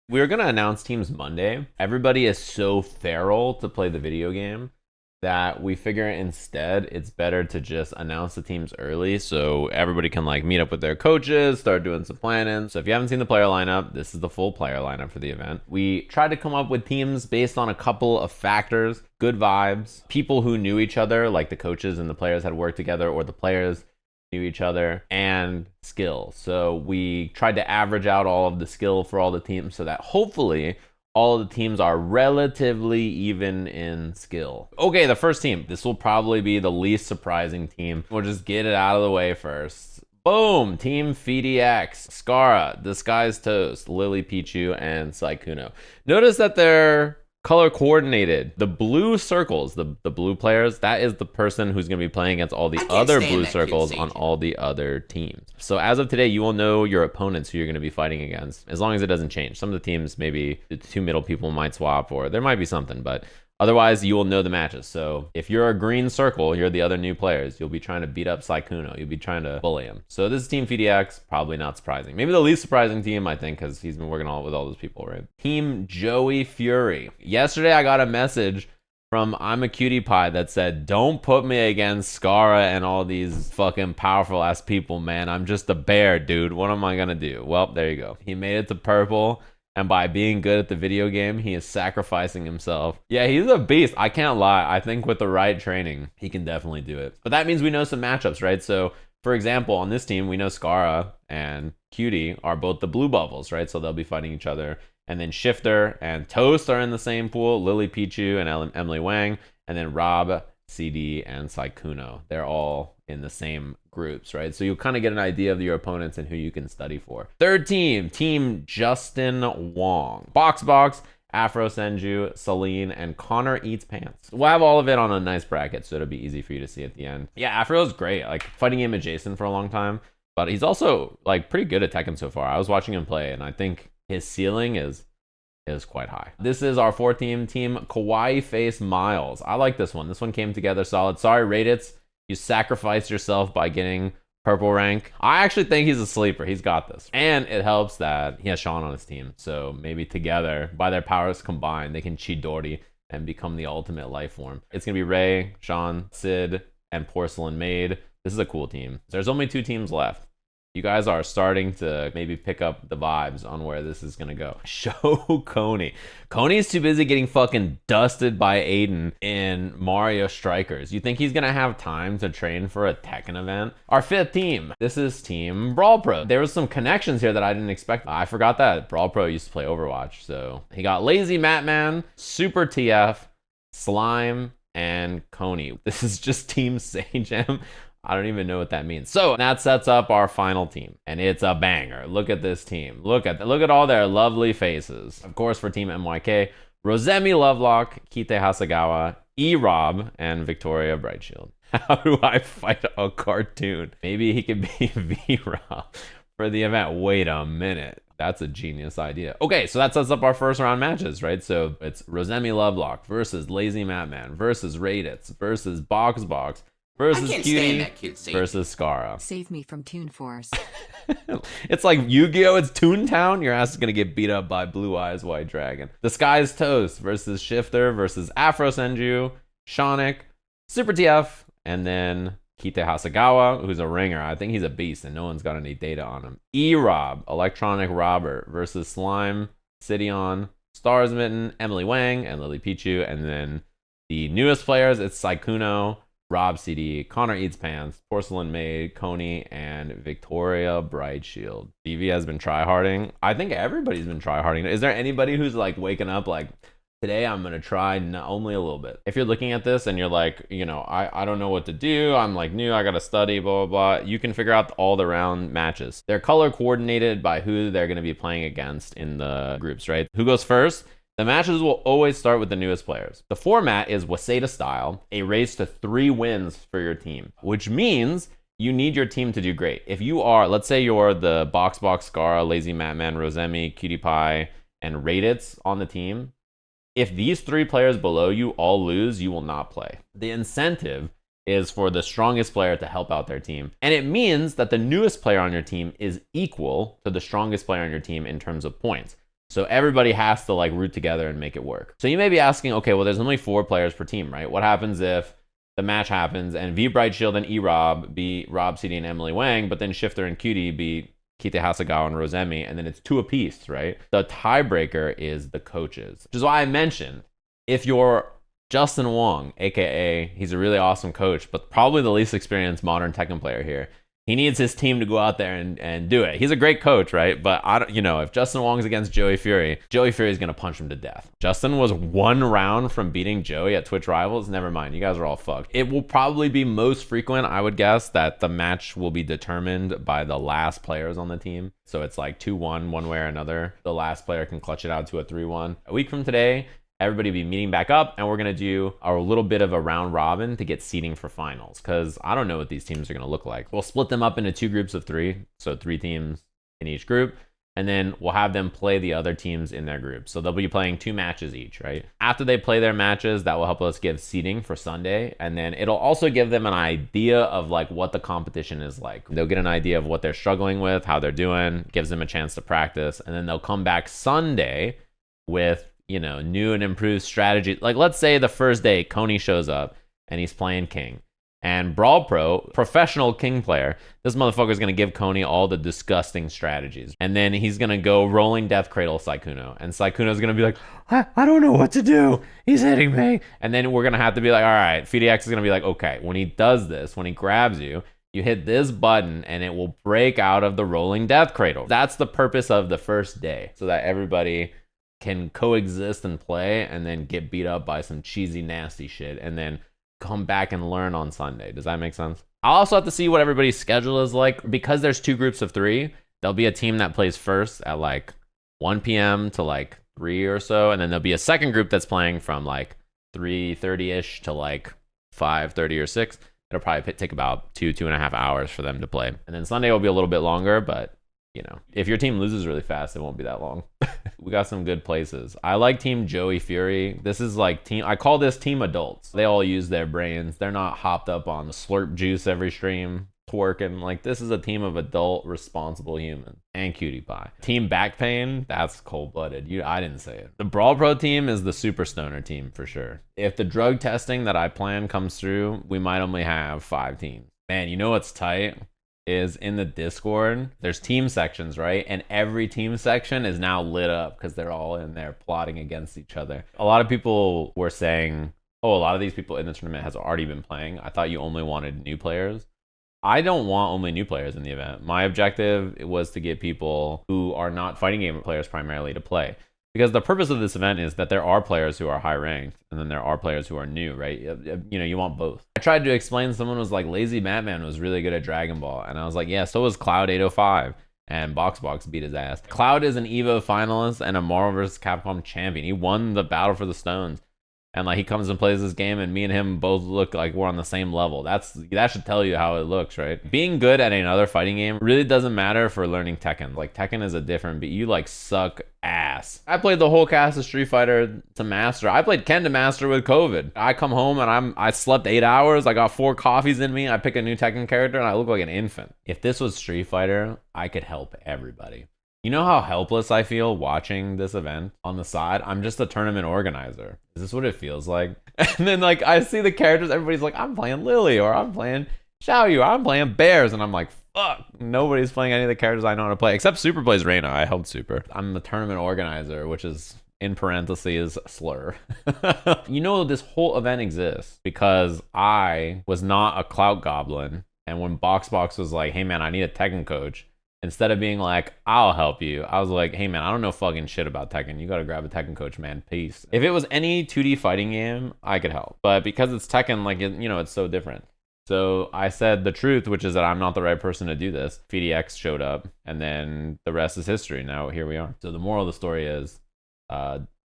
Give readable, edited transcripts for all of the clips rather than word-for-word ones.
We're gonna announce teams Monday. Everybody is so feral to play the video game that we figure instead it's better to just announce the teams early so everybody can like meet up with their coaches, start doing some planning. So if you haven't seen the player lineup, this is the full player lineup for the event. We tried to come up with teams based on a couple of factors: good vibes, people who knew each other, like the coaches and the players had worked together, or the players knew each other, and skill. So we tried to average out all of the skill for all the teams so that hopefully all of the teams are relatively even in skill. Okay, the first team. This will probably be the least surprising team. We'll just get it out of the way first. Boom! Team PhiDX. Skara, Disguised Toast, Lily Pichu, and Sykkuno. Notice that they're color coordinated. The blue circles, the blue players, that is the person who's going to be playing against all the other blue circles on all the other teams. So as of today, you will know your opponents who you're going to be fighting against, as long as it doesn't change. Some of the teams, maybe the two middle people might swap, or there might be something, but otherwise, you will know the matches. So if you're a green circle, you're the other new players. You'll be trying to beat up Sykkuno. You'll be trying to bully him. So this is Team PhiDX, probably not surprising. Maybe the least surprising team, I think, because he's been working with all those people, right? Team Joey Fury. Yesterday, I got a message from I'm a Cutie Pie that said, don't put me against Skara and all these fucking powerful ass people, man. I'm just a bear, dude. What am I gonna do? Well, there you go. He made it to purple. And by being good at the video game, he is sacrificing himself. Yeah, he's a beast. I can't lie. I think with the right training, he can definitely do it. But that means we know some matchups, right? So, for example, on this team, we know Skara and Cutie are both the blue bubbles, right? So they'll be fighting each other. And then Shifter and Toast are in the same pool. Lily Pichu and Emily Wang. And then Rob, CD, and Sykkuno. They're all in the same groups, right? So you'll kind of get an idea of your opponents and who you can study for. Third team, Team Justin Wong. Box, Afro Senju, Celine, and Connor Eats Pants. We'll have all of it on a nice bracket, so it'll be easy for you to see at the end. Yeah, Afro's great. Like, fighting him adjacent for a long time, but he's also like pretty good at Tekken so far. I was watching him play, and I think his ceiling is quite high. This is our fourth team, Team KawaiiFaceMiles. I like this one. This one came together solid. Sorry, Raditz. You sacrificed yourself by getting purple rank. I actually think he's a sleeper. He's got this. And it helps that he has Sean on his team. So maybe together, by their powers combined, they can Chidori and become the ultimate life form. It's going to be Ray, Sean, Sid, and Porcelain Maid. This is a cool team. There's only 2 teams left. You guys are starting to maybe pick up the vibes on where this is going to go. Show Coney. Coney's too busy getting fucking dusted by Aiden in Mario Strikers. You think he's going to have time to train for a Tekken event? Our 5th team. This is Team Brawlpro. There was some connections here that I didn't expect. I forgot that Brawlpro used to play Overwatch. So he got Lazy Matman, Super TF, Slime, and Coney. This is just Team Sajam. I don't even know what that means. So that sets up our final team, and it's a banger. Look at this team. Look at all their lovely faces. Of course, for Team MYK, Rosemi Lovelock, Kite Hasagawa, E-Rob, and Victoria Brightshield. How do I fight a cartoon? Maybe he could be V-Rob for the event. Wait a minute. That's a genius idea. Okay, so that sets up our first round matches, right? So it's Rosemi Lovelock versus Lazy Matman versus Raditz versus Box versus Cutie versus Skara. Save me from Toon Force. It's like Yu-Gi-Oh! It's Toontown. Your ass is going to get beat up by Blue Eyes White Dragon. Disguised Toast versus Shifter versus Afro Senju, Shonik, Super TF, and then Kite Hasagawa, who's a ringer. I think he's a beast, and no one's got any data on him. E-Rob, Electronic Robert versus Slime, Sidion, Stars Mitten, Emily Wang, and Lily Pichu. And then the newest players, it's Sykkuno, Rob CD, Connor Eats Pants, Porcelain Maid, Coney, and Victoria Brightshield. BV has been tryharding. I think everybody's been tryharding. Is there anybody who's like waking up like, today I'm going to try only a little bit? If you're looking at this and you're like, you know, I don't know what to do. I'm like new. I got to study, blah, blah, blah. You can figure out all the round matches. They're color coordinated by who they're going to be playing against in the groups, right? Who goes first? The matches will always start with the newest players. The format is Waseda style, a race to 3 wins for your team, which means you need your team to do great. If you are, let's say you're the Box, Skara, Lazy Matman, Rosemi, Cutie Pie, and Raditz on the team, if these 3 players below you all lose, you will not play. The incentive is for the strongest player to help out their team. And it means that the newest player on your team is equal to the strongest player on your team in terms of points. So everybody has to like root together and make it work. So you may be asking, okay, well, there's only 4 players per team, right? What happens if the match happens and V Bright Shield and E-Rob beat Rob CD and Emily Wang, but then Shifter and Cutie beat Kite Hasegawa and Rosemi, and then it's 2 apiece, right? The tiebreaker is the coaches, which is why I mentioned if you're Justin Wong, aka he's a really awesome coach, but probably the least experienced modern Tekken player here. He needs his team to go out there and do it. He's a great coach, right? But if Justin Wong's against Joey Fury, Joey Fury's gonna punch him to death. Justin was 1 round from beating Joey at Twitch Rivals. Never mind, you guys are all fucked. It will probably be most frequent, I would guess, that the match will be determined by the last players on the team. So it's like 2-1 one way or another. The last player can clutch it out to a 3-1. A week from today, everybody be meeting back up, and we're going to do our little bit of a round robin to get seeding for finals, because I don't know what these teams are going to look like. We'll split them up into 2 groups of 3, so 3 teams in each group, and then we'll have them play the other teams in their group. So they'll be playing 2 matches each, right? After they play their matches, that will help us give seeding for Sunday, and then it'll also give them an idea of like what the competition is like. They'll get an idea of what they're struggling with, how they're doing, gives them a chance to practice, and then they'll come back Sunday with new and improved strategy. Like, let's say the first day Coney shows up and he's playing King. And Brawlpro, professional King player, this motherfucker's going to give Coney all the disgusting strategies. And then he's going to go rolling death cradle Sykkuno. And Sykkuno's going to be like, I don't know what to do. He's hitting me. And then we're going to have to be like, all right, PhiDX is going to be like, okay, when he does this, when he grabs you, you hit this button and it will break out of the rolling death cradle. That's the purpose of the first day, so that everybody can coexist and play and then get beat up by some cheesy, nasty shit and then come back and learn on Sunday. Does that make sense? I'll also have to see what everybody's schedule is like. Because there's 2 groups of 3, there'll be a team that plays first at like 1 p.m. to like 3 or so, and then there'll be a second group that's playing from like 3:30ish to like 5:30 or 6. It'll probably take about 2.5 hours for them to play. And then Sunday will be a little bit longer, but if your team loses really fast, it won't be that long. We got some good places. I like Team Joey Fury. This is like I call this Team Adults. They all use their brains. They're not hopped up on the slurp juice every stream, twerking. Like, this is a team of adult, responsible humans. And Cutie Pie. Team Back Pain, that's cold-blooded. I didn't say it. The Brawlpro team is the super stoner team for sure. If the drug testing that I plan comes through, we might only have 5 teams. Man, you know what's tight? Is in the Discord, there's team sections, right? And every team section is now lit up because they're all in there plotting against each other. A lot of people were saying, oh, a lot of these people in the tournament has already been playing. I thought you only wanted new players. I don't want only new players in the event. My objective was to get people who are not fighting game players primarily to play. Because the purpose of this event is that there are players who are high ranked, and then there are players who are new, right? You want both. I tried to explain, someone was like, Lazy Batman was really good at Dragon Ball. And I was like, yeah, so was Cloud 805. And Box beat his ass. Cloud is an EVO finalist and a Marvel vs. Capcom champion. He won the Battle for the Stones. And like, he comes and plays this game, and me and him both look like we're on the same level. That should tell you how it looks, right? Being good at another fighting game really doesn't matter for learning Tekken. Like, Tekken is a different beat. You like suck ass. I played the whole cast of Street Fighter to master. I played Ken to master with COVID. I come home and I slept 8 hours. I got 4 coffees in me. I pick a new Tekken character and I look like an infant. If this was Street Fighter, I could help everybody. You know how helpless I feel watching this event on the side? I'm just a tournament organizer. Is this what it feels like? And then like, I see the characters, everybody's like, I'm playing Lily, or I'm playing Xiaoyu, or I'm playing Bears, and I'm like, fuck, nobody's playing any of the characters I know how to play, except Super plays Reina. I helped Super. I'm the tournament organizer, which is, in parentheses, slur. This whole event exists because I was not a clout goblin, and when Box was like, hey man, I need a Tekken coach, instead of being like, I'll help you, I was like, hey man, I don't know fucking shit about Tekken. You gotta grab a Tekken coach, man. Peace. If it was any 2D fighting game, I could help. But because it's Tekken, like, it's so different. So I said the truth, which is that I'm not the right person to do this. PhiDX showed up, and then the rest is history. Now here we are. So the moral of the story is,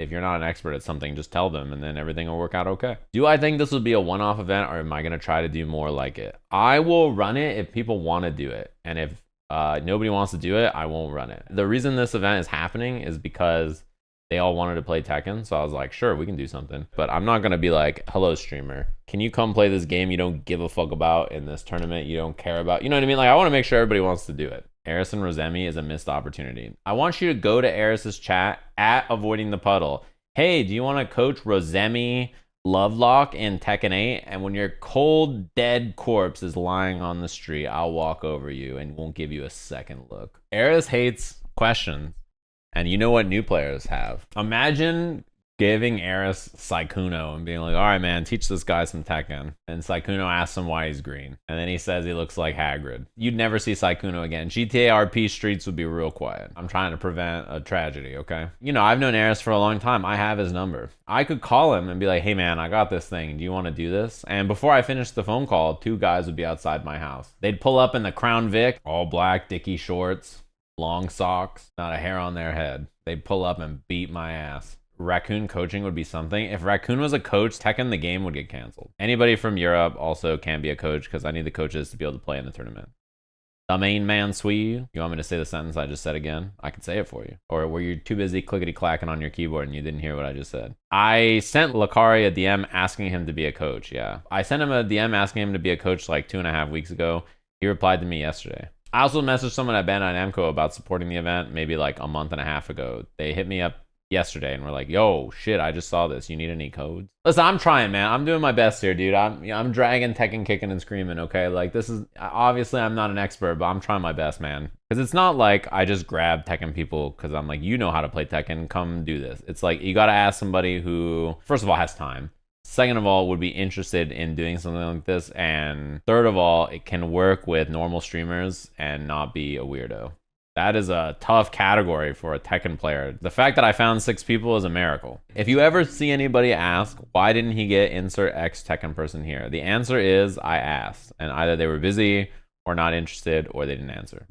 if you're not an expert at something, just tell them, and then everything will work out okay. Do I think this will be a one-off event, or am I gonna try to do more like it? I will run it if people want to do it. And if nobody wants to do it, I won't run it. The reason this event is happening is because they all wanted to play Tekken, so I was like, sure, we can do something. But I'm not gonna be like, hello streamer, can you come play this game you don't give a fuck about in this tournament you don't care about? You know what I mean? Like, I want to make sure everybody wants to do it. Eris and Rosemi is a missed opportunity. I want you to go to Eris's chat at avoiding the puddle. Hey, do you want to coach Rosemi Lovelock in Tekken 8? And when your cold, dead corpse is lying on the street, I'll walk over you and won't give you a second look. Eris hates questions. And you know what new players have. Imagine giving Eris Saikuno and being like, all right, man, teach this guy some Tekken. And Saikuno asks him why he's green. And then he says he looks like Hagrid. You'd never see Saikuno again. GTA RP streets would be real quiet. I'm trying to prevent a tragedy, okay? You know, I've known Eris for a long time. I have his number. I could call him and be like, hey, man, I got this thing. Do you want to do this? And before I finished the phone call, 2 guys would be outside my house. They'd pull up in the Crown Vic, all black, dicky shorts, long socks, not a hair on their head. They'd pull up and beat my ass. Raccoon coaching would be something. If Raccoon was a coach, Tekken the game would get canceled. Anybody from Europe also can be a coach because I need the coaches to be able to play in the tournament. The main man Swee. You want me to say the sentence I just said again? I can say it for you. Or were you too busy clickety-clacking on your keyboard and you didn't hear what I just said? I sent Lakari a DM asking him to be a coach, yeah. I sent him a DM asking him to be a coach like 2.5 weeks ago. He replied to me yesterday. I also messaged someone at Bandai Namco about supporting the event maybe like a month and a half ago. They hit me up yesterday and we're like, yo, shit, I just saw this. You need any codes? Listen, I'm trying, man. I'm doing my best here, dude. I'm dragging Tekken, kicking and screaming, okay? Like, this is, obviously I'm not an expert, but I'm trying my best, man. Because it's not like I just grab Tekken people because I'm like, you know how to play Tekken, come do this. It's like, you gotta ask somebody who, first of all, has time. Second of all, would be interested in doing something like this. And third of all, it can work with normal streamers and not be a weirdo. That is a tough category for a Tekken player. The fact that I found 6 people is a miracle. If you ever see anybody ask, why didn't he get insert X Tekken person here? The answer is I asked. And either they were busy or not interested or they didn't answer.